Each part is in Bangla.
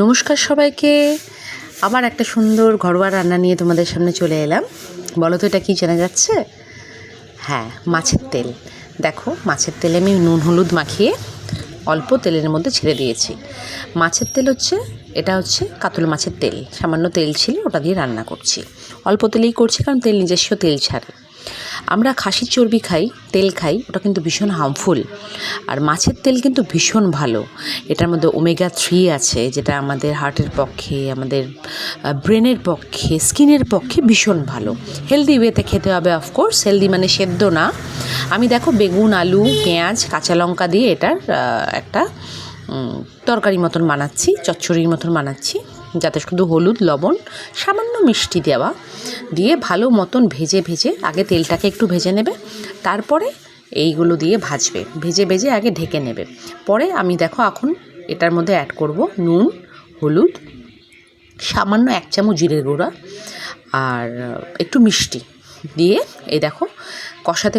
নমস্কার সবাইকে। আবার একটা সুন্দর ঘরোয়া রান্না নিয়ে তোমাদের সামনে চলে এলাম। বলো তো এটা কী জানা যাচ্ছে? হ্যাঁ, মাছের তেল। দেখো, মাছের তেলে আমি নুন হলুদ মাখিয়ে অল্প তেলের মধ্যে ছেড়ে দিয়েছি। মাছের তেল এটা হচ্ছে কাতল মাছের তেল। সামান্য তেল ছিল, ওটা দিয়ে রান্না করছি। অল্প তেলেই করছি কারণ তেল নিজস্ব তেল ছাড়ে। আমরা খাসির চর্বি খাই, তেল খাই, ওটা কিন্তু ভীষণ হার্মফুল। আর মাছের তেল কিন্তু ভীষণ ভালো। এটার মধ্যে ওমেগা 3 আছে, যেটা আমাদের হার্টের পক্ষে, আমাদের ব্রেনের পক্ষে, স্কিনের পক্ষে ভীষণ ভালো। হেলদি ওয়েতে খেতে হবে, অফকোর্স। হেলদি মানে সেদ্ধ না। আমি দেখো বেগুন, আলু, পেঁয়াজ, কাঁচা লঙ্কা দিয়ে এটার একটা তরকারি মতন বানাচ্ছি, চচ্চড়ির মতন বানাচ্ছি, যাতে শুধু হলুদ, লবণ, সামান্য মিষ্টি দেওয়া দিয়ে ভালো মতন ভেজে আগে তেলটাকে একটু ভেজে নেবে, তারপরে এইগুলো দিয়ে ভাজবে। ভেজে আগে ঢেকে নেবে। পরে আমি দেখো এখন এটার মধ্যে অ্যাড করব নুন, হলুদ, সামান্য 1 চামচ জিরের গুঁড়া আর একটু মিষ্টি দিয়ে এই দেখো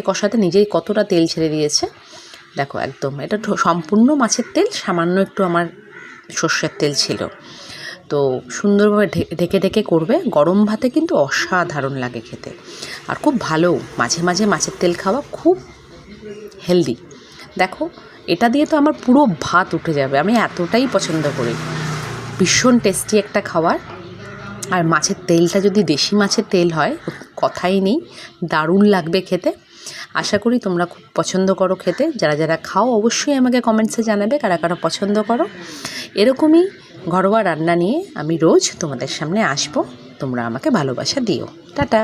কষাতে নিজেই কতটা তেল ছেড়ে দিয়েছে। দেখো একদম এটা সম্পূর্ণ মাছের তেল, সামান্য একটু আমার সর্ষের তেল ছিল। তো সুন্দরভাবে ঢেকে করবে। গরম ভাতে কিন্তু অসাধারণ লাগে খেতে, আর খুব ভালো। মাঝে মাঝে মাছের তেল খাওয়া খুব হেলদি। দেখো এটা দিয়ে তো আমার পুরো ভাত উঠে যাবে, আমি এতটাই পছন্দ করি। ভীষণ টেস্টি একটা খাবার। আর মাছের তেলটা যদি দেশি মাছের তেল হয়, কথাই নেই, দারুণ লাগবে খেতে। আশা করি তোমরা খুব পছন্দ করো খেতে। যারা খাও অবশ্যই আমাকে কমেন্টসে জানাবে কারা পছন্দ করো। এরকমই ঘরোয়া রান্না নিয়ে আমি রোজ তোমাদের সামনে আসবো। তোমরা আমাকে ভালোবাসা দিও। টাটা।